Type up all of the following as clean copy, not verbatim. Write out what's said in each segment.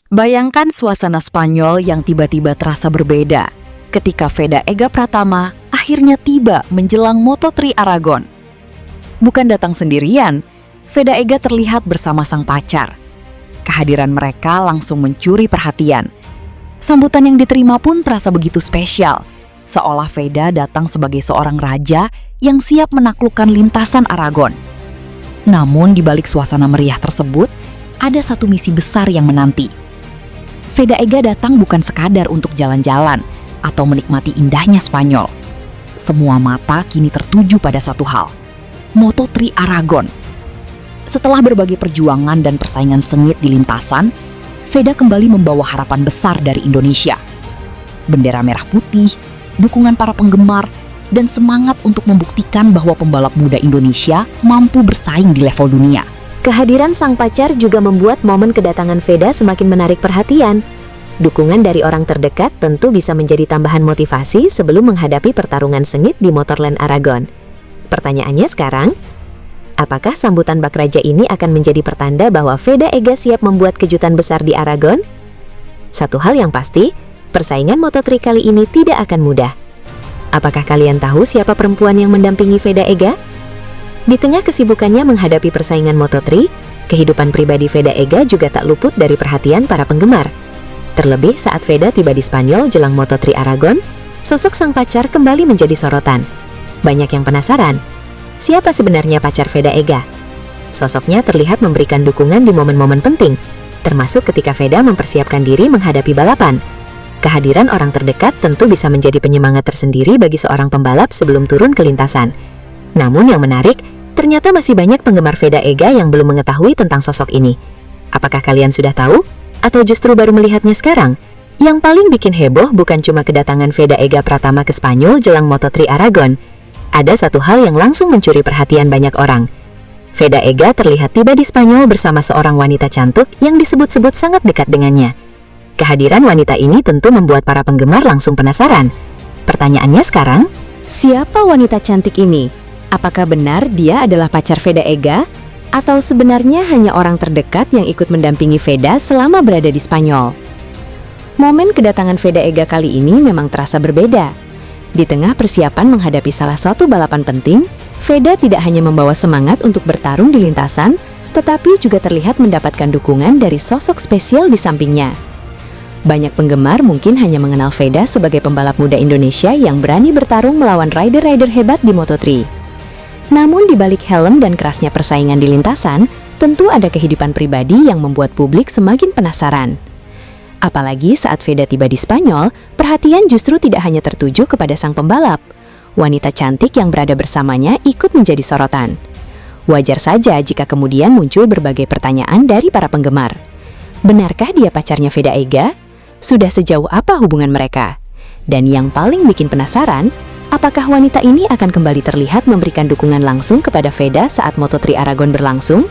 Bayangkan suasana Spanyol yang tiba-tiba terasa berbeda ketika Veda Ega Pratama akhirnya tiba menjelang Moto3 Aragon. Bukan datang sendirian, Veda Ega terlihat bersama sang pacar. Kehadiran mereka langsung mencuri perhatian. Sambutan yang diterima pun terasa begitu spesial, seolah Veda datang sebagai seorang raja yang siap menaklukkan lintasan Aragon. Namun di balik suasana meriah tersebut, ada satu misi besar yang menanti. Veda Ega datang bukan sekadar untuk jalan-jalan atau menikmati indahnya Spanyol. Semua mata kini tertuju pada satu hal, Moto3 Aragon. Setelah berbagai perjuangan dan persaingan sengit di lintasan, Veda kembali membawa harapan besar dari Indonesia. Bendera merah putih, dukungan para penggemar, dan semangat untuk membuktikan bahwa pembalap muda Indonesia mampu bersaing di level dunia. Kehadiran sang pacar juga membuat momen kedatangan Veda semakin menarik perhatian. Dukungan dari orang terdekat tentu bisa menjadi tambahan motivasi sebelum menghadapi pertarungan sengit di Motorland Aragon. Pertanyaannya sekarang, apakah sambutan bak raja ini akan menjadi pertanda bahwa Veda Ega siap membuat kejutan besar di Aragon? Satu hal yang pasti, persaingan Moto3 kali ini tidak akan mudah. Apakah kalian tahu siapa perempuan yang mendampingi Veda Ega? Di tengah kesibukannya menghadapi persaingan Moto3, kehidupan pribadi Veda Ega juga tak luput dari perhatian para penggemar. Terlebih saat Veda tiba di Spanyol jelang Moto3 Aragon, sosok sang pacar kembali menjadi sorotan. Banyak yang penasaran, siapa sebenarnya pacar Veda Ega? Sosoknya terlihat memberikan dukungan di momen-momen penting, termasuk ketika Veda mempersiapkan diri menghadapi balapan. Kehadiran orang terdekat tentu bisa menjadi penyemangat tersendiri bagi seorang pembalap sebelum turun ke lintasan. Namun yang menarik, ternyata masih banyak penggemar Veda Ega yang belum mengetahui tentang sosok ini. Apakah kalian sudah tahu? Atau justru baru melihatnya sekarang? Yang paling bikin heboh bukan cuma kedatangan Veda Ega Pratama ke Spanyol jelang Moto3 Aragon. Ada satu hal yang langsung mencuri perhatian banyak orang. Veda Ega terlihat tiba di Spanyol bersama seorang wanita cantik yang disebut-sebut sangat dekat dengannya. Kehadiran wanita ini tentu membuat para penggemar langsung penasaran. Pertanyaannya sekarang, siapa wanita cantik ini? Apakah benar dia adalah pacar Veda Ega? Atau sebenarnya hanya orang terdekat yang ikut mendampingi Veda selama berada di Spanyol? Momen kedatangan Veda Ega kali ini memang terasa berbeda. Di tengah persiapan menghadapi salah satu balapan penting, Veda tidak hanya membawa semangat untuk bertarung di lintasan, tetapi juga terlihat mendapatkan dukungan dari sosok spesial di sampingnya. Banyak penggemar mungkin hanya mengenal Veda sebagai pembalap muda Indonesia yang berani bertarung melawan rider-rider hebat di Moto3. Namun di balik helm dan kerasnya persaingan di lintasan, tentu ada kehidupan pribadi yang membuat publik semakin penasaran. Apalagi saat Veda tiba di Spanyol, perhatian justru tidak hanya tertuju kepada sang pembalap. Wanita cantik yang berada bersamanya ikut menjadi sorotan. Wajar saja jika kemudian muncul berbagai pertanyaan dari para penggemar. Benarkah dia pacarnya Veda Ega? Sudah sejauh apa hubungan mereka? Dan yang paling bikin penasaran, apakah wanita ini akan kembali terlihat memberikan dukungan langsung kepada Veda saat Moto3 Aragon berlangsung?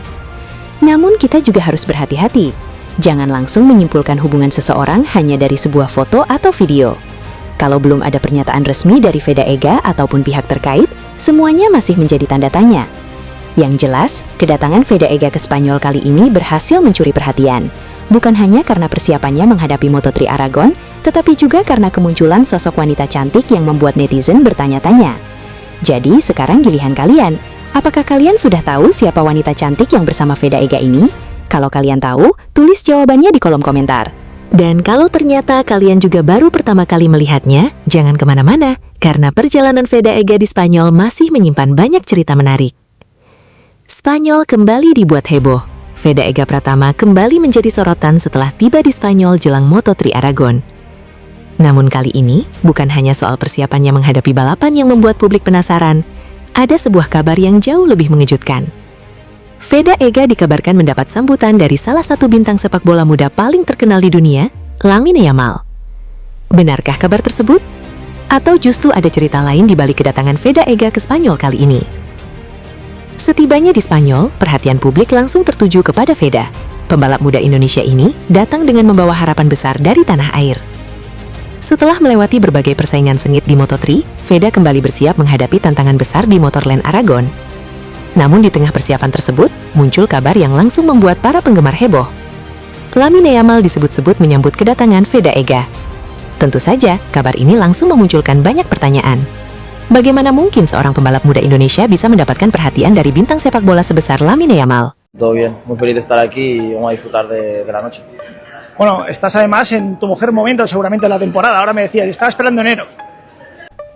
Namun kita juga harus berhati-hati. Jangan langsung menyimpulkan hubungan seseorang hanya dari sebuah foto atau video. Kalau belum ada pernyataan resmi dari Veda Ega ataupun pihak terkait, semuanya masih menjadi tanda tanya. Yang jelas, kedatangan Veda Ega ke Spanyol kali ini berhasil mencuri perhatian. Bukan hanya karena persiapannya menghadapi Moto3 Aragon, tetapi juga karena kemunculan sosok wanita cantik yang membuat netizen bertanya-tanya. Jadi sekarang giliran kalian, apakah kalian sudah tahu siapa wanita cantik yang bersama Veda Ega ini? Kalau kalian tahu, tulis jawabannya di kolom komentar. Dan kalau ternyata kalian juga baru pertama kali melihatnya, jangan kemana-mana, karena perjalanan Veda Ega di Spanyol masih menyimpan banyak cerita menarik. Spanyol kembali dibuat heboh. Veda Ega Pratama kembali menjadi sorotan setelah tiba di Spanyol jelang Moto3 Aragon. Namun kali ini, bukan hanya soal persiapannya menghadapi balapan yang membuat publik penasaran, ada sebuah kabar yang jauh lebih mengejutkan. Veda Ega dikabarkan mendapat sambutan dari salah satu bintang sepak bola muda paling terkenal di dunia, Lamine Yamal. Benarkah kabar tersebut? Atau justru ada cerita lain di balik kedatangan Veda Ega ke Spanyol kali ini? Setibanya di Spanyol, perhatian publik langsung tertuju kepada Veda. Pembalap muda Indonesia ini datang dengan membawa harapan besar dari tanah air. Setelah melewati berbagai persaingan sengit di Moto3, Veda kembali bersiap menghadapi tantangan besar di Motorland Aragon. Namun di tengah persiapan tersebut, muncul kabar yang langsung membuat para penggemar heboh. Lamine Yamal disebut-sebut menyambut kedatangan Veda Ega. Tentu saja, kabar ini langsung memunculkan banyak pertanyaan. Bagaimana mungkin seorang pembalap muda Indonesia bisa mendapatkan perhatian dari bintang sepak bola sebesar Lamine Yamal? Todo bien, muy feliz de estar aquí y vamos a disfrutar de la noche. Bueno, estás además en tu mejor momento seguramente de la temporada. Ahora me decías, estaba esperando enero.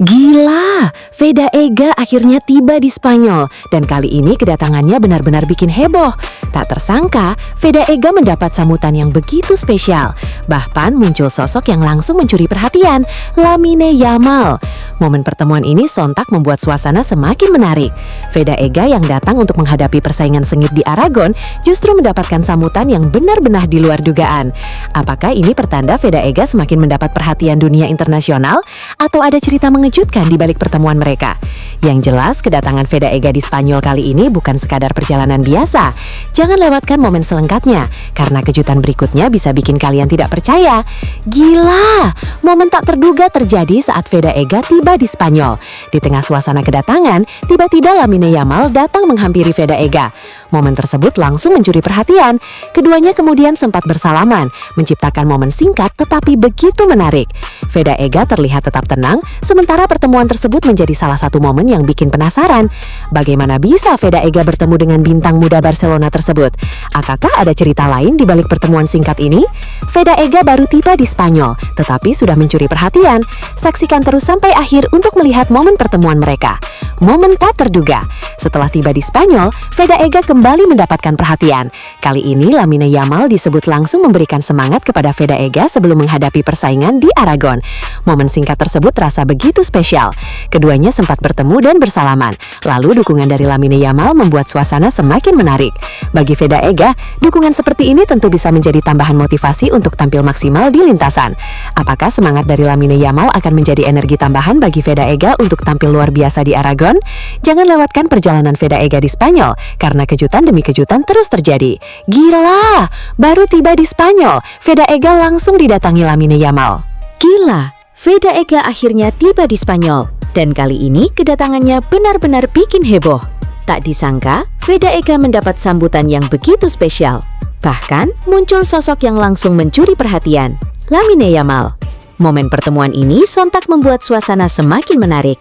Gila, Veda Ega akhirnya tiba di Spanyol dan kali ini kedatangannya benar-benar bikin heboh. Tak tersangka, Veda Ega mendapat sambutan yang begitu spesial. Bahkan muncul sosok yang langsung mencuri perhatian, Lamine Yamal. Momen pertemuan ini sontak membuat suasana semakin menarik. Veda Ega yang datang untuk menghadapi persaingan sengit di Aragon justru mendapatkan sambutan yang benar-benar di luar dugaan. Apakah ini pertanda Veda Ega semakin mendapat perhatian dunia internasional atau ada cerita mengejutkan di balik pertemuan mereka? Yang jelas, kedatangan Veda Ega di Spanyol kali ini bukan sekadar perjalanan biasa. Jangan lewatkan momen selengkapnya, karena kejutan berikutnya bisa bikin kalian tidak percaya. Gila, momen tak terduga terjadi saat Veda Ega tiba di Spanyol. Di tengah suasana kedatangan, tiba-tiba Lamine Yamal datang menghampiri Veda Ega. Momen tersebut langsung mencuri perhatian. Keduanya kemudian sempat bersalaman, menciptakan momen singkat tetapi begitu menarik. Veda Ega terlihat tetap tenang, sementara pertemuan tersebut menjadi salah satu momen yang bikin penasaran. Bagaimana bisa Veda Ega bertemu dengan bintang muda Barcelona tersebut? Apakah ada cerita lain di balik pertemuan singkat ini? Veda Ega baru tiba di Spanyol, tetapi sudah mencuri perhatian. Saksikan terus sampai akhir untuk melihat momen pertemuan mereka. Momen tak terduga. Setelah tiba di Spanyol, Veda Ega kembali mendapatkan perhatian. Kali ini Lamine Yamal disebut langsung memberikan semangat kepada Veda Ega sebelum menghadapi persaingan di Aragon. Momen singkat tersebut terasa begitu spesial. Keduanya sempat bertemu dan bersalaman. Lalu dukungan dari Lamine Yamal membuat suasana semakin menarik. Bagi Veda Ega, dukungan seperti ini tentu bisa menjadi tambahan motivasi untuk tampil maksimal di lintasan. Apakah semangat dari Lamine Yamal akan menjadi energi tambahan bagi Veda Ega untuk tampil luar biasa di Aragon? Jangan lewatkan perjalanan Veda Ega di Spanyol, karena kejutan demi kejutan terus terjadi. Gila, baru tiba di Spanyol, Veda Ega langsung didatangi Lamine Yamal. Gila, Veda Ega akhirnya tiba di Spanyol, dan kali ini kedatangannya benar-benar bikin heboh. Tak disangka, Veda Ega mendapat sambutan yang begitu spesial. Bahkan, muncul sosok yang langsung mencuri perhatian, Lamine Yamal. Momen pertemuan ini sontak membuat suasana semakin menarik.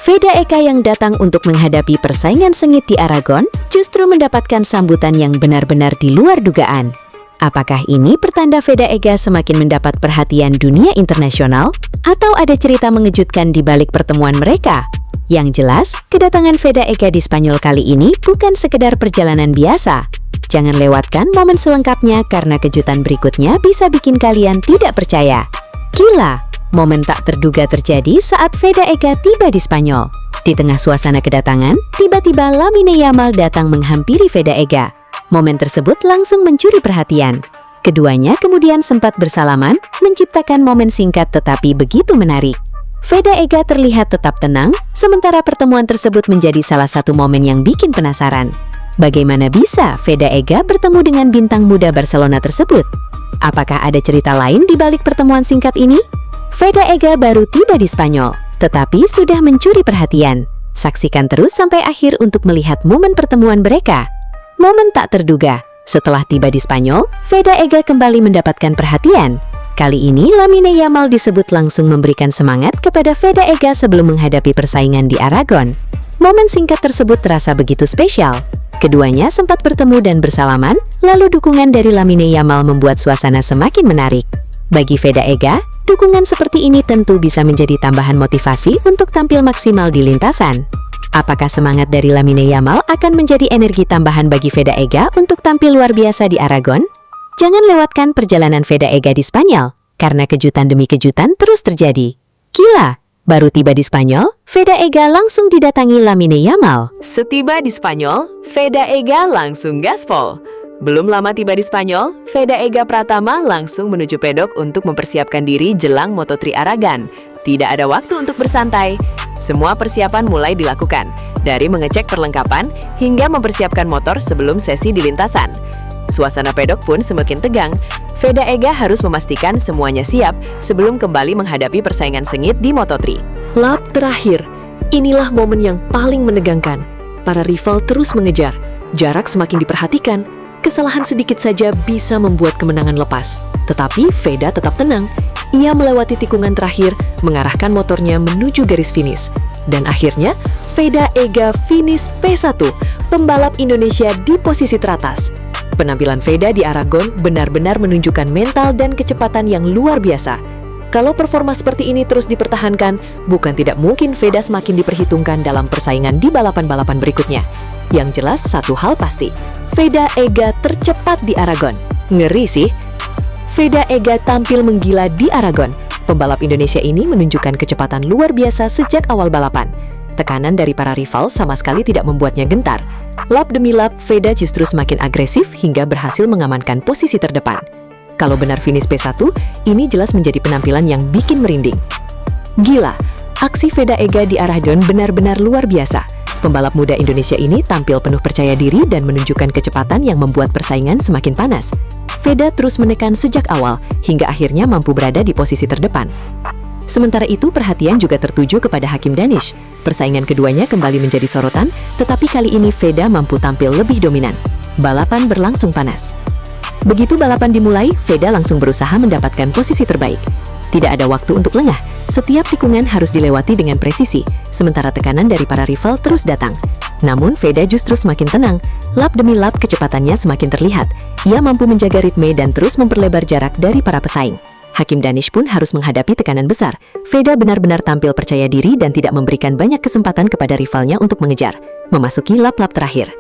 Veda Ega yang datang untuk menghadapi persaingan sengit di Aragon justru mendapatkan sambutan yang benar-benar di luar dugaan. Apakah ini pertanda Veda Ega semakin mendapat perhatian dunia internasional? Atau ada cerita mengejutkan di balik pertemuan mereka? Yang jelas, kedatangan Veda Ega di Spanyol kali ini bukan sekedar perjalanan biasa. Jangan lewatkan momen selengkapnya karena kejutan berikutnya bisa bikin kalian tidak percaya. Gila! Momen tak terduga terjadi saat Veda Ega tiba di Spanyol. Di tengah suasana kedatangan, tiba-tiba Lamine Yamal datang menghampiri Veda Ega. Momen tersebut langsung mencuri perhatian. Keduanya kemudian sempat bersalaman, menciptakan momen singkat tetapi begitu menarik. Veda Ega terlihat tetap tenang, sementara pertemuan tersebut menjadi salah satu momen yang bikin penasaran. Bagaimana bisa Veda Ega bertemu dengan bintang muda Barcelona tersebut? Apakah ada cerita lain di balik pertemuan singkat ini? Veda Ega baru tiba di Spanyol, tetapi sudah mencuri perhatian. Saksikan terus sampai akhir untuk melihat momen pertemuan mereka. Momen tak terduga. Setelah tiba di Spanyol, Veda Ega kembali mendapatkan perhatian. Kali ini Lamine Yamal disebut langsung memberikan semangat kepada Veda Ega sebelum menghadapi persaingan di Aragon. Momen singkat tersebut terasa begitu spesial. Keduanya sempat bertemu dan bersalaman, lalu dukungan dari Lamine Yamal membuat suasana semakin menarik. Bagi Veda Ega, dukungan seperti ini tentu bisa menjadi tambahan motivasi untuk tampil maksimal di lintasan. Apakah semangat dari Lamine Yamal akan menjadi energi tambahan bagi Veda Ega untuk tampil luar biasa di Aragon? Jangan lewatkan perjalanan Veda Ega di Spanyol, karena kejutan demi kejutan terus terjadi. Gila! Baru tiba di Spanyol, Veda Ega langsung didatangi Lamine Yamal. Setiba di Spanyol, Veda Ega langsung gaspol. Belum lama tiba di Spanyol, Veda Ega Pratama langsung menuju pedok untuk mempersiapkan diri jelang Moto3 Aragon. Tidak ada waktu untuk bersantai. Semua persiapan mulai dilakukan, dari mengecek perlengkapan hingga mempersiapkan motor sebelum sesi di lintasan. Suasana pedok pun semakin tegang. Veda Ega harus memastikan semuanya siap sebelum kembali menghadapi persaingan sengit di Moto3. Lap terakhir, inilah momen yang paling menegangkan. Para rival terus mengejar, jarak semakin diperhatikan, Kesalahan sedikit saja bisa membuat kemenangan lepas. Tetapi Veda tetap tenang. Ia melewati tikungan terakhir, mengarahkan motornya menuju garis finish. Dan akhirnya, Veda Ega finish P1, pembalap Indonesia di posisi teratas. Penampilan Veda di Aragon benar-benar menunjukkan mental dan kecepatan yang luar biasa. Kalau performa seperti ini terus dipertahankan, bukan tidak mungkin Veda semakin diperhitungkan dalam persaingan di balapan-balapan berikutnya. Yang jelas satu hal pasti, Veda Ega tercepat di Aragon. Ngeri sih. Veda Ega tampil menggila di Aragon. Pembalap Indonesia ini menunjukkan kecepatan luar biasa sejak awal balapan. Tekanan dari para rival sama sekali tidak membuatnya gentar. Lap demi lap, Veda justru semakin agresif hingga berhasil mengamankan posisi terdepan. Kalau benar finish P1, ini jelas menjadi penampilan yang bikin merinding. Gila, aksi Veda Ega di Aragon benar-benar luar biasa. Pembalap muda Indonesia ini tampil penuh percaya diri dan menunjukkan kecepatan yang membuat persaingan semakin panas. Veda terus menekan sejak awal, hingga akhirnya mampu berada di posisi terdepan. Sementara itu, perhatian juga tertuju kepada Hakim Danish. Persaingan keduanya kembali menjadi sorotan, tetapi kali ini Veda mampu tampil lebih dominan. Balapan berlangsung panas. Begitu balapan dimulai, Veda langsung berusaha mendapatkan posisi terbaik. Tidak ada waktu untuk lengah, setiap tikungan harus dilewati dengan presisi, sementara tekanan dari para rival terus datang. Namun, Veda justru semakin tenang. Lap demi lap kecepatannya semakin terlihat. Ia mampu menjaga ritme dan terus memperlebar jarak dari para pesaing. Hakim Danish pun harus menghadapi tekanan besar. Veda benar-benar tampil percaya diri dan tidak memberikan banyak kesempatan kepada rivalnya untuk mengejar. Memasuki lap-lap terakhir.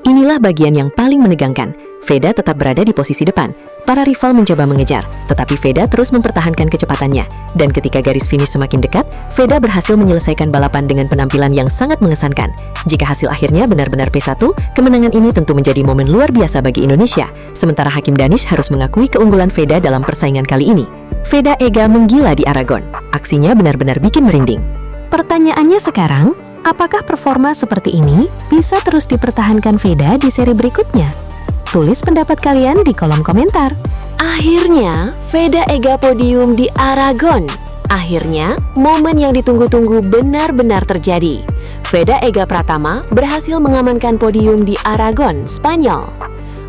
Inilah bagian yang paling menegangkan. Veda tetap berada di posisi depan. Para rival mencoba mengejar, tetapi Veda terus mempertahankan kecepatannya. Dan ketika garis finish semakin dekat, Veda berhasil menyelesaikan balapan dengan penampilan yang sangat mengesankan. Jika hasil akhirnya benar-benar P1, kemenangan ini tentu menjadi momen luar biasa bagi Indonesia. Sementara Hakim Danish harus mengakui keunggulan Veda dalam persaingan kali ini. Veda Ega menggila di Aragon. Aksinya benar-benar bikin merinding. Pertanyaannya sekarang, apakah performa seperti ini bisa terus dipertahankan Veda di seri berikutnya? Tulis pendapat kalian di kolom komentar. Akhirnya, Veda Ega podium di Aragon. Akhirnya, momen yang ditunggu-tunggu benar-benar terjadi. Veda Ega Pratama berhasil mengamankan podium di Aragon, Spanyol.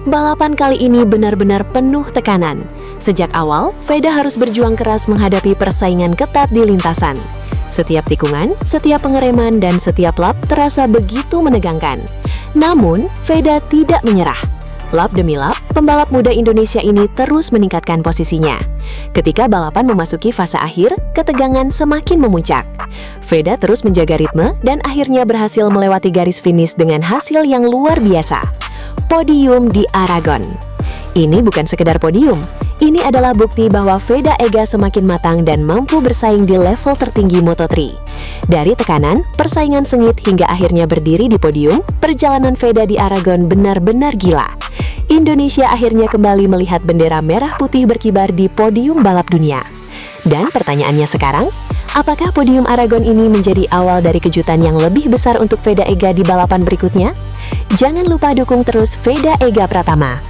Balapan kali ini benar-benar penuh tekanan. Sejak awal, Veda harus berjuang keras menghadapi persaingan ketat di lintasan. Setiap tikungan, setiap pengereman, dan setiap lap terasa begitu menegangkan. Namun, Veda tidak menyerah. Lap demi lap, pembalap muda Indonesia ini terus meningkatkan posisinya. Ketika balapan memasuki fase akhir, ketegangan semakin memuncak. Veda terus menjaga ritme dan akhirnya berhasil melewati garis finish dengan hasil yang luar biasa. Podium di Aragon. Ini bukan sekedar podium. Ini adalah bukti bahwa Veda Ega semakin matang dan mampu bersaing di level tertinggi Moto3. Dari tekanan, persaingan sengit hingga akhirnya berdiri di podium, perjalanan Veda di Aragon benar-benar gila. Indonesia akhirnya kembali melihat bendera merah putih berkibar di podium balap dunia. Dan pertanyaannya sekarang, apakah podium Aragon ini menjadi awal dari kejutan yang lebih besar untuk Veda Ega di balapan berikutnya? Jangan lupa dukung terus Veda Ega Pratama.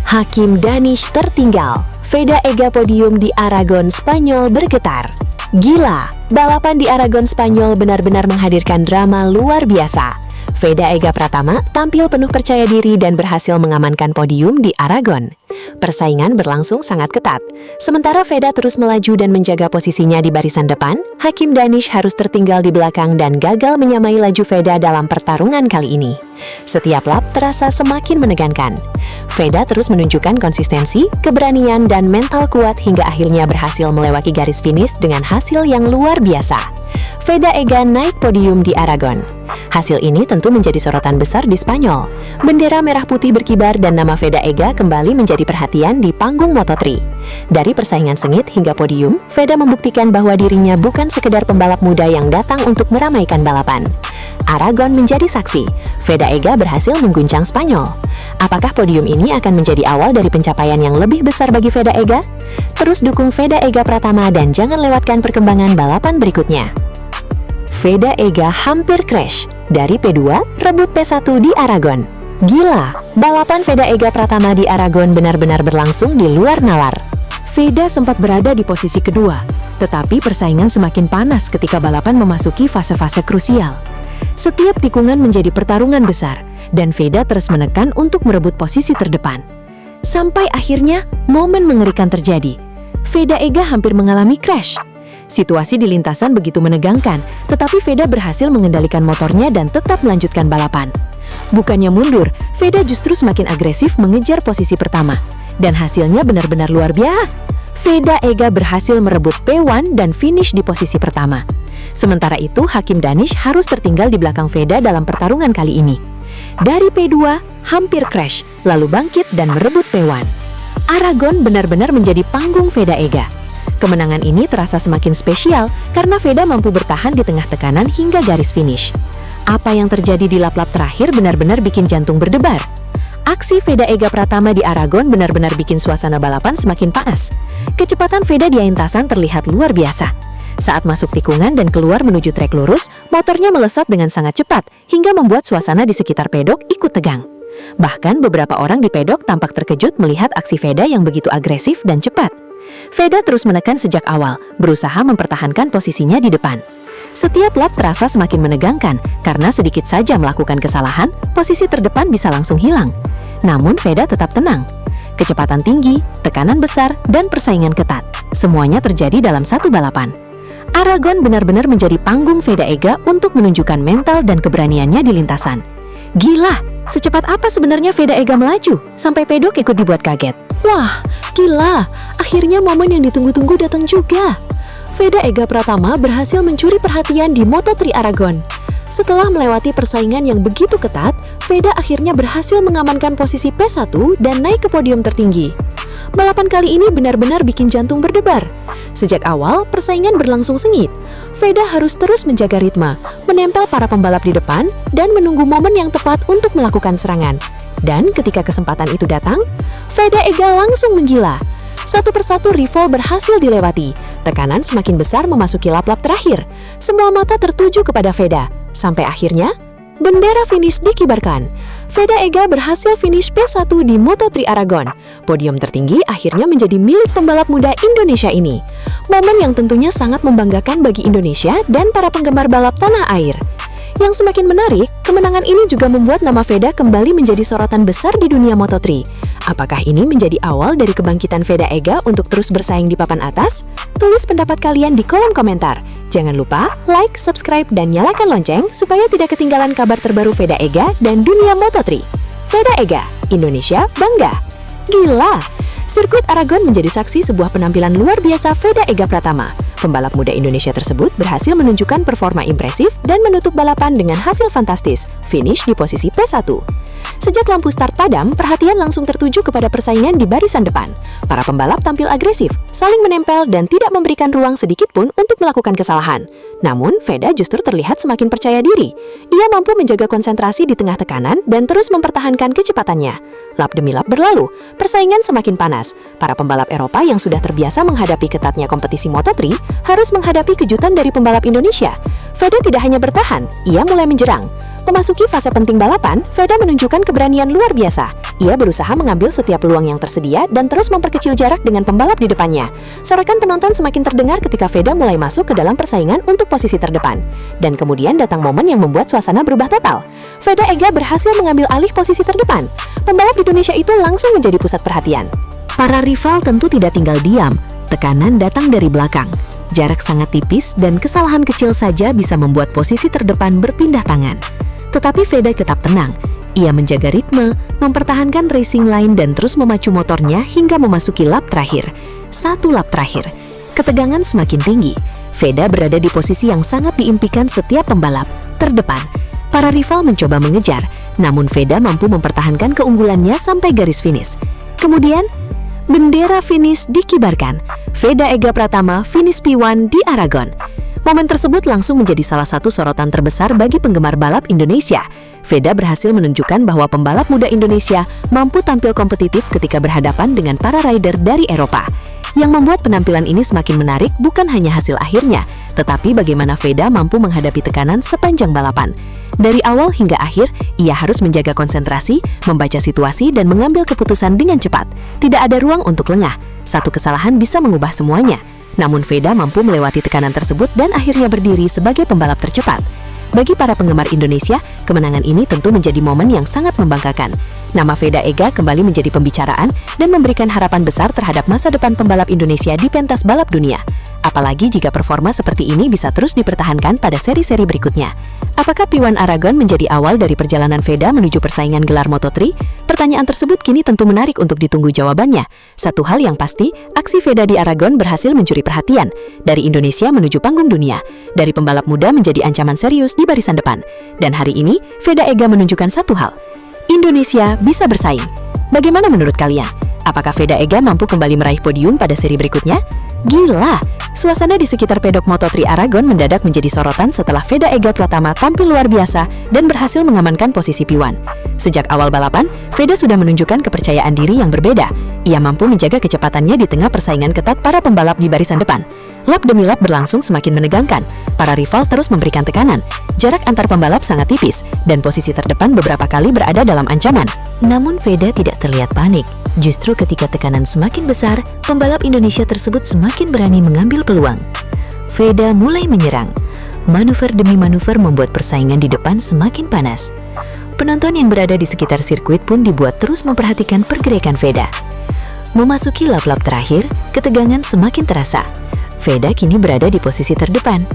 Hakim Danish tertinggal. Veda Ega podium di Aragon, Spanyol bergetar. Gila, balapan di Aragon, Spanyol benar-benar menghadirkan drama luar biasa. Veda Ega Pratama tampil penuh percaya diri dan berhasil mengamankan podium di Aragon. Persaingan berlangsung sangat ketat. Sementara Veda terus melaju dan menjaga posisinya di barisan depan, Hakim Danish harus tertinggal di belakang dan gagal menyamai laju Veda dalam pertarungan kali ini. Setiap lap terasa semakin menegangkan. Veda terus menunjukkan konsistensi, keberanian, dan mental kuat hingga akhirnya berhasil melewati garis finish dengan hasil yang luar biasa. Veda Ega naik podium di Aragon. Hasil ini tentu menjadi sorotan besar di Spanyol. Bendera merah putih berkibar dan nama Veda Ega kembali menjadi perhatian di panggung Moto3. Dari persaingan sengit hingga podium, Veda membuktikan bahwa dirinya bukan sekedar pembalap muda yang datang untuk meramaikan balapan. Aragon menjadi saksi, Veda Ega berhasil mengguncang Spanyol. Apakah podium ini akan menjadi awal dari pencapaian yang lebih besar bagi Veda Ega? Terus dukung Veda Ega Pratama dan jangan lewatkan perkembangan balapan berikutnya. Veda Ega hampir crash. Dari P2, rebut P1 di Aragon. Gila, balapan Veda Ega Pratama di Aragon benar-benar berlangsung di luar nalar. Veda sempat berada di posisi kedua, tetapi persaingan semakin panas ketika balapan memasuki fase-fase krusial. Setiap tikungan menjadi pertarungan besar, dan Veda terus menekan untuk merebut posisi terdepan. Sampai akhirnya momen mengerikan terjadi. Veda Ega hampir mengalami crash. Situasi di lintasan begitu menegangkan, tetapi Veda berhasil mengendalikan motornya dan tetap melanjutkan balapan. Bukannya mundur, Veda justru semakin agresif mengejar posisi pertama. Dan hasilnya benar-benar luar biasa. Veda Ega berhasil merebut P1 dan finish di posisi pertama. Sementara itu, Hakim Danish harus tertinggal di belakang Veda dalam pertarungan kali ini. Dari P2, hampir crash, lalu bangkit dan merebut P1. Aragon benar-benar menjadi panggung Veda Ega. Kemenangan ini terasa semakin spesial karena Veda mampu bertahan di tengah tekanan hingga garis finish. Apa yang terjadi di lap-lap terakhir benar-benar bikin jantung berdebar. Aksi Veda Ega Pratama di Aragon benar-benar bikin suasana balapan semakin panas. Kecepatan Veda di lintasan terlihat luar biasa. Saat masuk tikungan dan keluar menuju trek lurus, motornya melesat dengan sangat cepat hingga membuat suasana di sekitar pedok ikut tegang. Bahkan beberapa orang di pedok tampak terkejut melihat aksi Veda yang begitu agresif dan cepat. Veda terus menekan sejak awal, berusaha mempertahankan posisinya di depan. Setiap lap terasa semakin menegangkan karena sedikit saja melakukan kesalahan, posisi terdepan bisa langsung hilang. Namun Veda tetap tenang. Kecepatan tinggi, tekanan besar, dan persaingan ketat. Semuanya terjadi dalam satu balapan. Aragon benar-benar menjadi panggung Veda Ega untuk menunjukkan mental dan keberaniannya di lintasan. Gila, secepat apa sebenarnya Veda Ega melaju sampai pedok ikut dibuat kaget. Wah, gila, akhirnya momen yang ditunggu-tunggu datang juga. Veda Ega Pratama berhasil mencuri perhatian di Moto3 Aragon. Setelah melewati persaingan yang begitu ketat, Veda akhirnya berhasil mengamankan posisi P1 dan naik ke podium tertinggi. Balapan kali ini benar-benar bikin jantung berdebar. Sejak awal, persaingan berlangsung sengit. Veda harus terus menjaga ritme, menempel para pembalap di depan, dan menunggu momen yang tepat untuk melakukan serangan. Dan ketika kesempatan itu datang, Veda Ega langsung menggila. Satu persatu rival berhasil dilewati. Tekanan semakin besar memasuki lap-lap terakhir. Semua mata tertuju kepada Veda. Sampai akhirnya, bendera finish dikibarkan. Veda Ega berhasil finish P1 di Moto3 Aragon. Podium tertinggi akhirnya menjadi milik pembalap muda Indonesia ini. Momen yang tentunya sangat membanggakan bagi Indonesia dan para penggemar balap tanah air. Yang semakin menarik, kemenangan ini juga membuat nama Veda kembali menjadi sorotan besar di dunia Moto3. Apakah ini menjadi awal dari kebangkitan Veda Ega untuk terus bersaing di papan atas? Tulis pendapat kalian di kolom komentar. Jangan lupa like, subscribe, dan nyalakan lonceng supaya tidak ketinggalan kabar terbaru Veda Ega dan dunia Moto3. Veda Ega, Indonesia bangga. Gila! Sirkuit Aragon menjadi saksi sebuah penampilan luar biasa Veda Ega Pratama. Pembalap muda Indonesia tersebut berhasil menunjukkan performa impresif dan menutup balapan dengan hasil fantastis, finish di posisi P1. Sejak lampu start padam, perhatian langsung tertuju kepada persaingan di barisan depan. Para pembalap tampil agresif, saling menempel dan tidak memberikan ruang sedikit pun untuk melakukan kesalahan. Namun, Veda justru terlihat semakin percaya diri. Ia mampu menjaga konsentrasi di tengah tekanan dan terus mempertahankan kecepatannya. Lap demi lap berlalu, persaingan semakin panas. Para pembalap Eropa yang sudah terbiasa menghadapi ketatnya kompetisi Moto3 harus menghadapi kejutan dari pembalap Indonesia. Veda tidak hanya bertahan, ia mulai menjerang. Memasuki fase penting balapan, Veda menunjukkan keberanian luar biasa. Ia berusaha mengambil setiap peluang yang tersedia dan terus memperkecil jarak dengan pembalap di depannya. Sorakan penonton semakin terdengar ketika Veda mulai masuk ke dalam persaingan untuk posisi terdepan. Dan kemudian datang momen yang membuat suasana berubah total. Veda Ega berhasil mengambil alih posisi terdepan. Pembalap di Indonesia itu langsung menjadi pusat perhatian. Para rival tentu tidak tinggal diam. Tekanan datang dari belakang. Jarak sangat tipis dan kesalahan kecil saja bisa membuat posisi terdepan berpindah tangan. Tetapi Veda tetap tenang. Ia menjaga ritme, mempertahankan racing line dan terus memacu motornya hingga memasuki lap terakhir. Satu lap terakhir. Ketegangan semakin tinggi. Veda berada di posisi yang sangat diimpikan setiap pembalap, terdepan. Para rival mencoba mengejar, namun Veda mampu mempertahankan keunggulannya sampai garis finish. Kemudian, bendera finish dikibarkan. Veda Ega Pratama finish P1 di Aragon. Momen tersebut langsung menjadi salah satu sorotan terbesar bagi penggemar balap Indonesia. Veda berhasil menunjukkan bahwa pembalap muda Indonesia mampu tampil kompetitif ketika berhadapan dengan para rider dari Eropa. Yang membuat penampilan ini semakin menarik bukan hanya hasil akhirnya, tetapi bagaimana Veda mampu menghadapi tekanan sepanjang balapan. Dari awal hingga akhir, ia harus menjaga konsentrasi, membaca situasi, dan mengambil keputusan dengan cepat. Tidak ada ruang untuk lengah. Satu kesalahan bisa mengubah semuanya. Namun Veda mampu melewati tekanan tersebut dan akhirnya berdiri sebagai pembalap tercepat. Bagi para penggemar Indonesia, kemenangan ini tentu menjadi momen yang sangat membanggakan. Nama Veda Ega kembali menjadi pembicaraan dan memberikan harapan besar terhadap masa depan pembalap Indonesia di pentas balap dunia. Apalagi jika performa seperti ini bisa terus dipertahankan pada seri-seri berikutnya. Apakah P1 Aragon menjadi awal dari perjalanan Veda menuju persaingan gelar Moto3? Pertanyaan tersebut kini tentu menarik untuk ditunggu jawabannya. Satu hal yang pasti, aksi Veda di Aragon berhasil mencuri perhatian. Dari Indonesia menuju panggung dunia, dari pembalap muda menjadi ancaman serius di barisan depan. Dan hari ini, Veda Ega menunjukkan satu hal, Indonesia bisa bersaing. Bagaimana menurut kalian? Apakah Veda Ega mampu kembali meraih podium pada seri berikutnya? Gila! Suasana di sekitar pedok Moto3 Aragon mendadak menjadi sorotan setelah Veda Ega Pratama tampil luar biasa dan berhasil mengamankan posisi P1. Sejak awal balapan, Veda sudah menunjukkan kepercayaan diri yang berbeda. Ia mampu menjaga kecepatannya di tengah persaingan ketat para pembalap di barisan depan. Lap demi lap berlangsung semakin menegangkan. Para rival terus memberikan tekanan. Jarak antar pembalap sangat tipis, dan posisi terdepan beberapa kali berada dalam ancaman. Namun Veda tidak terlihat panik. Justru ketika tekanan semakin besar, pembalap Indonesia tersebut semakin berani mengambil peluang. Veda mulai menyerang. Manuver demi manuver membuat persaingan di depan semakin panas. Penonton yang berada di sekitar sirkuit pun dibuat terus memperhatikan pergerakan Veda. Memasuki lap-lap terakhir, ketegangan semakin terasa. Veda kini berada di posisi terdepan.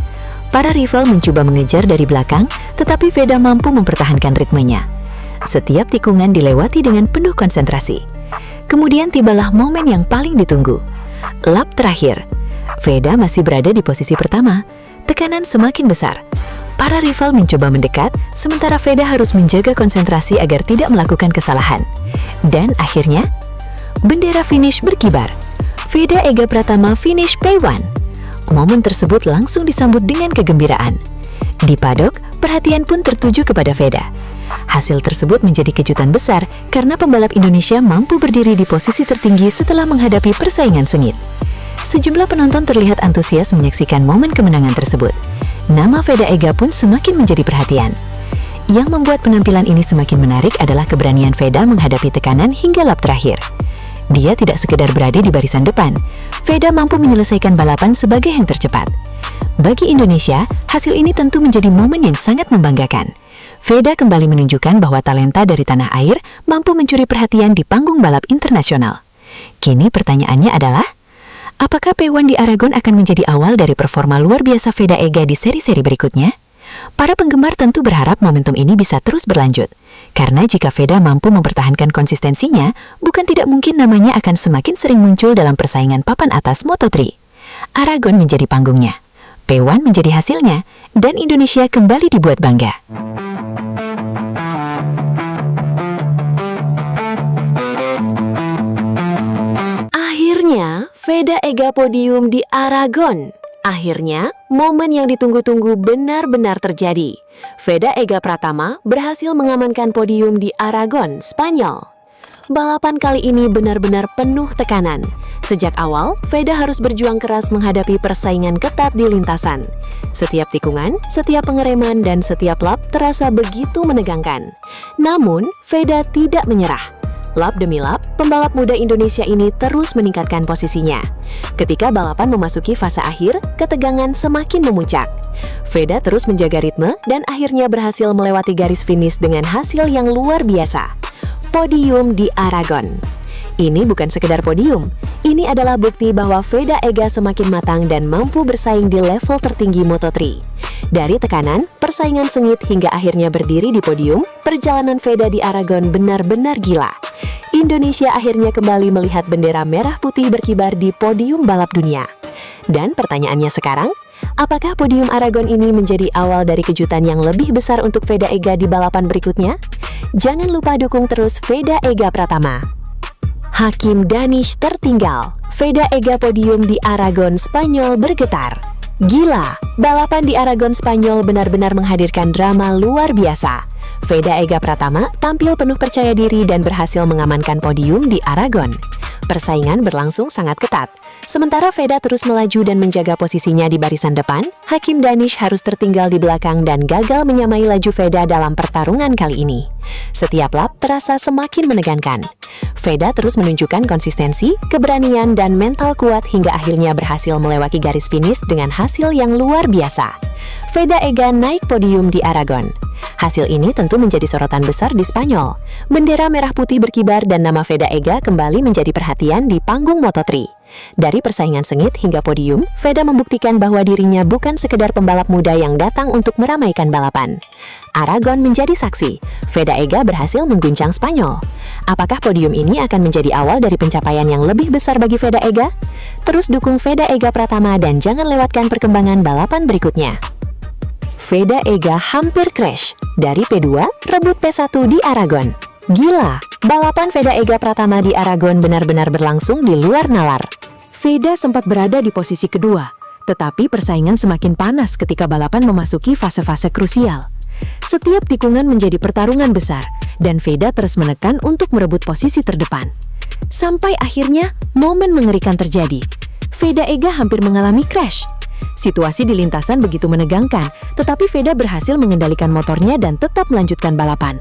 Para rival mencoba mengejar dari belakang, tetapi Veda mampu mempertahankan ritmenya. Setiap tikungan dilewati dengan penuh konsentrasi. Kemudian tibalah momen yang paling ditunggu. Lap terakhir. Veda masih berada di posisi pertama. Tekanan semakin besar. Para rival mencoba mendekat, sementara Veda harus menjaga konsentrasi agar tidak melakukan kesalahan. Dan akhirnya, bendera finish berkibar. Veda Ega Pratama finish P1. Momen tersebut langsung disambut dengan kegembiraan. Di padok, perhatian pun tertuju kepada Veda. Hasil tersebut menjadi kejutan besar karena pembalap Indonesia mampu berdiri di posisi tertinggi setelah menghadapi persaingan sengit. Sejumlah penonton terlihat antusias menyaksikan momen kemenangan tersebut. Nama Veda Ega pun semakin menjadi perhatian. Yang membuat penampilan ini semakin menarik adalah keberanian Veda menghadapi tekanan hingga lap terakhir. Dia tidak sekedar berada di barisan depan, Veda mampu menyelesaikan balapan sebagai yang tercepat. Bagi Indonesia, hasil ini tentu menjadi momen yang sangat membanggakan. Veda kembali menunjukkan bahwa talenta dari tanah air mampu mencuri perhatian di panggung balap internasional. Kini pertanyaannya adalah, apakah P1 di Aragon akan menjadi awal dari performa luar biasa Veda Ega di seri-seri berikutnya? Para penggemar tentu berharap momentum ini bisa terus berlanjut. Karena jika Veda mampu mempertahankan konsistensinya, bukan tidak mungkin namanya akan semakin sering muncul dalam persaingan papan atas Moto3. Aragon menjadi panggungnya, P1 menjadi hasilnya, dan Indonesia kembali dibuat bangga. Akhirnya, Veda Ega podium di Aragon. Akhirnya, momen yang ditunggu-tunggu benar-benar terjadi. Veda Ega Pratama berhasil mengamankan podium di Aragon, Spanyol. Balapan kali ini benar-benar penuh tekanan. Sejak awal, Veda harus berjuang keras menghadapi persaingan ketat di lintasan. Setiap tikungan, setiap pengereman, dan setiap lap terasa begitu menegangkan. Namun, Veda tidak menyerah. Lap demi lap, pembalap muda Indonesia ini terus meningkatkan posisinya. Ketika balapan memasuki fase akhir, ketegangan semakin memuncak. Veda terus menjaga ritme dan akhirnya berhasil melewati garis finish dengan hasil yang luar biasa. Podium di Aragon. Ini bukan sekedar podium, ini adalah bukti bahwa Veda Ega semakin matang dan mampu bersaing di level tertinggi Moto3. Dari tekanan, persaingan sengit hingga akhirnya berdiri di podium, perjalanan Veda di Aragon benar-benar gila. Indonesia akhirnya kembali melihat bendera merah putih berkibar di podium balap dunia. Dan pertanyaannya sekarang, apakah podium Aragon ini menjadi awal dari kejutan yang lebih besar untuk Veda Ega di balapan berikutnya? Jangan lupa dukung terus Veda Ega Pratama. Hakim Danish tertinggal, Veda Ega podium di Aragon, Spanyol bergetar. Gila, balapan di Aragon, Spanyol benar-benar menghadirkan drama luar biasa. Veda Ega Pratama tampil penuh percaya diri dan berhasil mengamankan podium di Aragon. Persaingan berlangsung sangat ketat. Sementara Veda terus melaju dan menjaga posisinya di barisan depan, Hakim Danish harus tertinggal di belakang dan gagal menyamai laju Veda dalam pertarungan kali ini. Setiap lap terasa semakin menegangkan. Veda terus menunjukkan konsistensi, keberanian, dan mental kuat hingga akhirnya berhasil melewati garis finish dengan hasil yang luar biasa. Veda Ega naik podium di Aragon. Hasil ini tentu menjadi sorotan besar di Spanyol. Bendera merah putih berkibar dan nama Veda Ega kembali menjadi perhatian di panggung Moto3. Dari persaingan sengit hingga podium, Veda membuktikan bahwa dirinya bukan sekedar pembalap muda yang datang untuk meramaikan balapan. Aragon menjadi saksi, Veda Ega berhasil mengguncang Spanyol. Apakah podium ini akan menjadi awal dari pencapaian yang lebih besar bagi Veda Ega? Terus dukung Veda Ega Pratama dan jangan lewatkan perkembangan balapan berikutnya. Veda Ega hampir crash. Dari P2, rebut P1 di Aragon. Gila, balapan Veda Ega Pratama di Aragon benar-benar berlangsung di luar nalar. Veda sempat berada di posisi kedua, tetapi persaingan semakin panas ketika balapan memasuki fase-fase krusial. Setiap tikungan menjadi pertarungan besar, dan Veda terus menekan untuk merebut posisi terdepan. Sampai akhirnya, momen mengerikan terjadi. Veda Ega hampir mengalami crash. Situasi di lintasan begitu menegangkan, tetapi Veda berhasil mengendalikan motornya dan tetap melanjutkan balapan.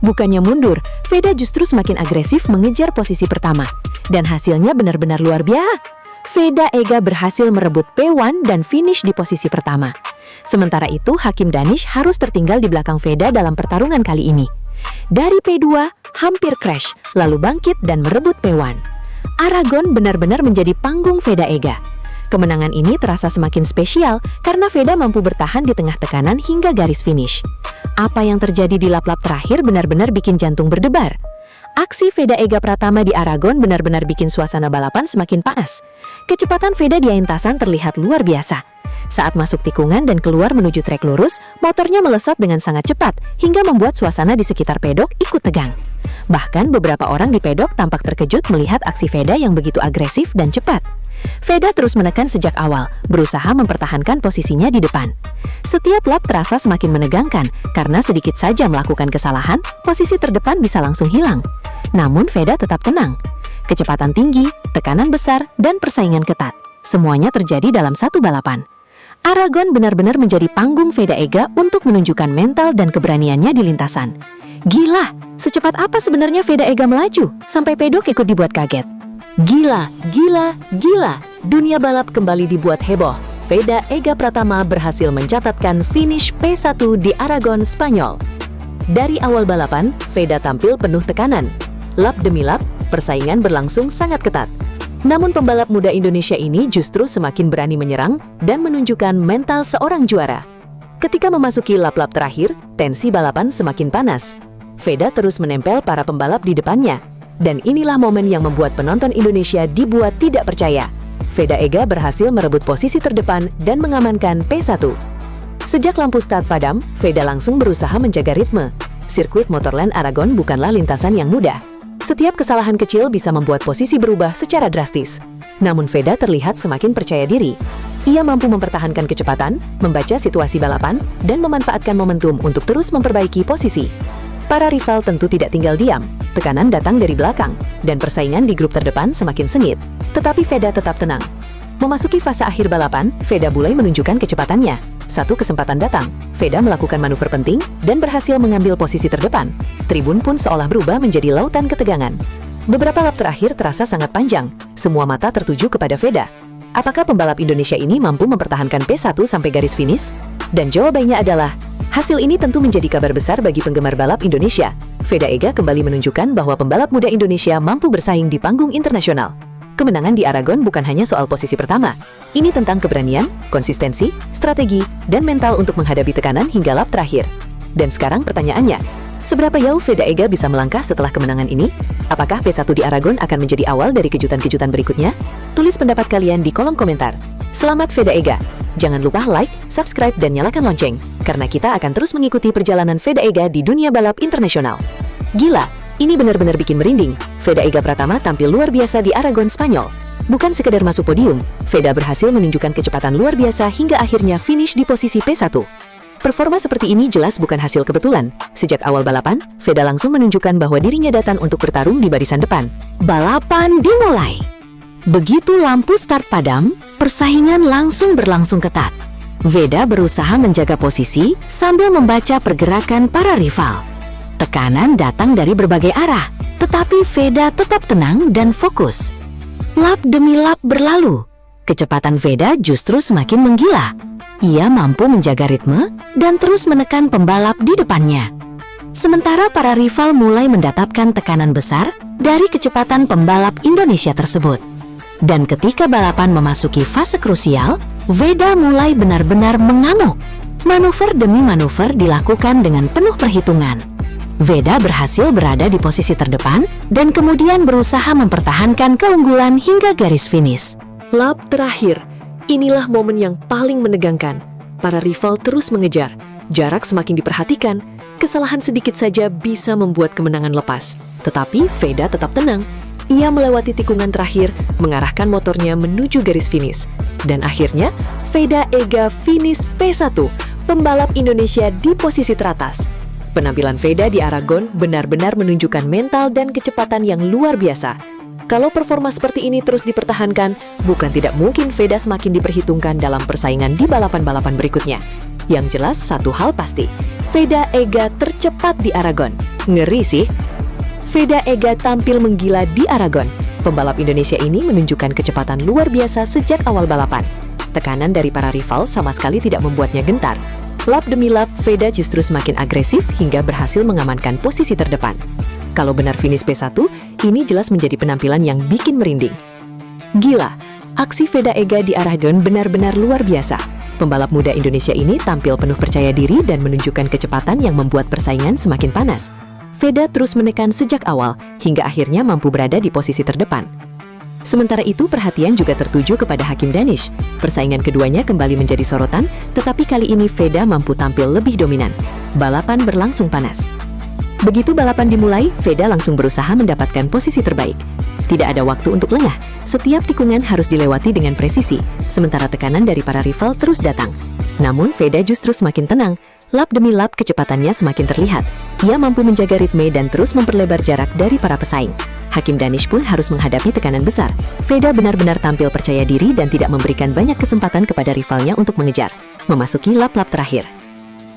Bukannya mundur, Veda justru semakin agresif mengejar posisi pertama. Dan hasilnya benar-benar luar biasa. Veda Ega berhasil merebut P1 dan finish di posisi pertama. Sementara itu, Hakim Danish harus tertinggal di belakang Veda dalam pertarungan kali ini. Dari P2, hampir crash, lalu bangkit dan merebut P1. Aragon benar-benar menjadi panggung Veda Ega. Kemenangan ini terasa semakin spesial karena Veda mampu bertahan di tengah tekanan hingga garis finish. Apa yang terjadi di lap-lap terakhir benar-benar bikin jantung berdebar. Aksi Veda Ega Pratama di Aragon benar-benar bikin suasana balapan semakin panas. Kecepatan Veda di lintasan terlihat luar biasa. Saat masuk tikungan dan keluar menuju trek lurus, motornya melesat dengan sangat cepat hingga membuat suasana di sekitar pedok ikut tegang. Bahkan beberapa orang di pedok tampak terkejut melihat aksi Veda yang begitu agresif dan cepat. Veda terus menekan sejak awal, berusaha mempertahankan posisinya di depan. Setiap lap terasa semakin menegangkan, karena sedikit saja melakukan kesalahan, posisi terdepan bisa langsung hilang. Namun Veda tetap tenang. Kecepatan tinggi, tekanan besar, dan persaingan ketat. Semuanya terjadi dalam satu balapan. Aragon benar-benar menjadi panggung Veda Ega untuk menunjukkan mental dan keberaniannya di lintasan. Gila, secepat apa sebenarnya Veda Ega melaju, sampai pedok ikut dibuat kaget. Gila, gila, gila. Dunia balap kembali dibuat heboh. Veda Ega Pratama berhasil mencatatkan finish P1 di Aragon, Spanyol. Dari awal balapan, Veda tampil penuh tekanan. Lap demi lap, persaingan berlangsung sangat ketat. Namun pembalap muda Indonesia ini justru semakin berani menyerang dan menunjukkan mental seorang juara. Ketika memasuki lap-lap terakhir, tensi balapan semakin panas. Veda terus menempel para pembalap di depannya. Dan inilah momen yang membuat penonton Indonesia dibuat tidak percaya. Veda Ega berhasil merebut posisi terdepan dan mengamankan P1. Sejak lampu start padam, Veda langsung berusaha menjaga ritme. Sirkuit Motorland Aragon bukanlah lintasan yang mudah. Setiap kesalahan kecil bisa membuat posisi berubah secara drastis. Namun Veda terlihat semakin percaya diri. Ia mampu mempertahankan kecepatan, membaca situasi balapan, dan memanfaatkan momentum untuk terus memperbaiki posisi. Para rival tentu tidak tinggal diam. Tekanan datang dari belakang, dan persaingan di grup terdepan semakin sengit. Tetapi Veda tetap tenang. Memasuki fase akhir balapan, Veda mulai menunjukkan kecepatannya. Satu kesempatan datang, Veda melakukan manuver penting dan berhasil mengambil posisi terdepan. Tribun pun seolah berubah menjadi lautan ketegangan. Beberapa lap terakhir terasa sangat panjang. Semua mata tertuju kepada Veda. Apakah pembalap Indonesia ini mampu mempertahankan P1 sampai garis finish? Dan jawabannya adalah, hasil ini tentu menjadi kabar besar bagi penggemar balap Indonesia. Veda Ega kembali menunjukkan bahwa pembalap muda Indonesia mampu bersaing di panggung internasional. Kemenangan di Aragon bukan hanya soal posisi pertama. Ini tentang keberanian, konsistensi, strategi, dan mental untuk menghadapi tekanan hingga lap terakhir. Dan sekarang pertanyaannya, seberapa jauh Veda Ega bisa melangkah setelah kemenangan ini? Apakah P1 di Aragon akan menjadi awal dari kejutan-kejutan berikutnya? Tulis pendapat kalian di kolom komentar. Selamat Veda Ega! Jangan lupa like, subscribe, dan nyalakan lonceng, karena kita akan terus mengikuti perjalanan Veda Ega di dunia balap internasional. Gila! Ini benar-benar bikin merinding. Veda Ega Pratama tampil luar biasa di Aragon, Spanyol. Bukan sekedar masuk podium, Veda berhasil menunjukkan kecepatan luar biasa hingga akhirnya finish di posisi P1. Performa seperti ini jelas bukan hasil kebetulan. Sejak awal balapan, Veda langsung menunjukkan bahwa dirinya datang untuk bertarung di barisan depan. Balapan dimulai. Begitu lampu start padam, persaingan langsung berlangsung ketat. Veda berusaha menjaga posisi sambil membaca pergerakan para rival. Tekanan datang dari berbagai arah, tetapi Veda tetap tenang dan fokus. Lap demi lap berlalu. kecepatan Veda justru semakin menggila. Ia mampu menjaga ritme dan terus menekan pembalap di depannya. Sementara para rival mulai mendapatkan tekanan besar dari kecepatan pembalap Indonesia tersebut. Dan ketika balapan memasuki fase krusial, Veda mulai benar-benar mengamuk. Manuver demi manuver dilakukan dengan penuh perhitungan. Veda berhasil berada di posisi terdepan dan kemudian berusaha mempertahankan keunggulan hingga garis finish. Lap terakhir, inilah momen yang paling menegangkan. Para rival terus mengejar, jarak semakin diperhatikan, kesalahan sedikit saja bisa membuat kemenangan lepas. Tetapi Veda tetap tenang. Ia melewati tikungan terakhir, mengarahkan motornya menuju garis finish. Dan akhirnya, Veda Ega finish P1, pembalap Indonesia di posisi teratas. Penampilan Veda di Aragon benar-benar menunjukkan mental dan kecepatan yang luar biasa. Kalau performa seperti ini terus dipertahankan, bukan tidak mungkin Veda semakin diperhitungkan dalam persaingan di balapan-balapan berikutnya. Yang jelas satu hal pasti, Veda Ega tercepat di Aragon. Ngeri sih. Veda Ega tampil menggila di Aragon. Pembalap Indonesia ini menunjukkan kecepatan luar biasa sejak awal balapan. Tekanan dari para rival sama sekali tidak membuatnya gentar. Lap demi lap, Veda justru semakin agresif hingga berhasil mengamankan posisi terdepan. Kalau benar finish P1, ini jelas menjadi penampilan yang bikin merinding. Gila, aksi Veda Ega di Aragon benar-benar luar biasa. Pembalap muda Indonesia ini tampil penuh percaya diri dan menunjukkan kecepatan yang membuat persaingan semakin panas. Veda terus menekan sejak awal, hingga akhirnya mampu berada di posisi terdepan. Sementara itu, perhatian juga tertuju kepada Hakim Danish. Persaingan keduanya kembali menjadi sorotan, tetapi kali ini Veda mampu tampil lebih dominan. Balapan berlangsung panas. Begitu balapan dimulai, Veda langsung berusaha mendapatkan posisi terbaik. Tidak ada waktu untuk lengah, setiap tikungan harus dilewati dengan presisi, sementara tekanan dari para rival terus datang. Namun, Veda justru semakin tenang. Lap demi lap kecepatannya semakin terlihat. Ia mampu menjaga ritme dan terus memperlebar jarak dari para pesaing. Hakim Danish pun harus menghadapi tekanan besar. Veda benar-benar tampil percaya diri dan tidak memberikan banyak kesempatan kepada rivalnya untuk mengejar. Memasuki lap-lap terakhir.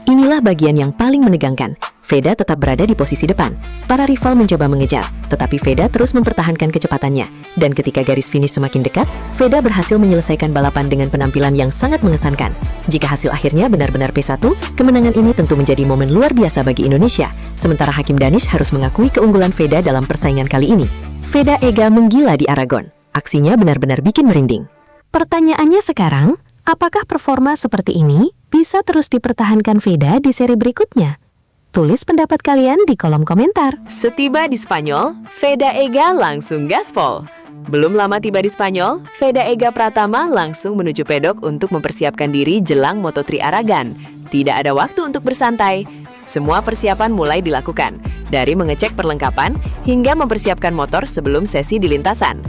Inilah bagian yang paling menegangkan. Veda tetap berada di posisi depan. Para rival mencoba mengejar, tetapi Veda terus mempertahankan kecepatannya. Dan ketika garis finish semakin dekat, Veda berhasil menyelesaikan balapan dengan penampilan yang sangat mengesankan. Jika hasil akhirnya benar-benar P1, kemenangan ini tentu menjadi momen luar biasa bagi Indonesia. Sementara Hakim Danish harus mengakui keunggulan Veda dalam persaingan kali ini. Veda Ega menggila di Aragon. Aksinya benar-benar bikin merinding. Pertanyaannya sekarang, apakah performa seperti ini bisa terus dipertahankan Veda di seri berikutnya? Tulis pendapat kalian di kolom komentar. Setiba di Spanyol, Veda Ega langsung gaspol. Belum lama tiba di Spanyol, Veda Ega Pratama langsung menuju pedok untuk mempersiapkan diri jelang Moto3 Aragon. Tidak ada waktu untuk bersantai. Semua persiapan mulai dilakukan, dari mengecek perlengkapan hingga mempersiapkan motor sebelum sesi di lintasan.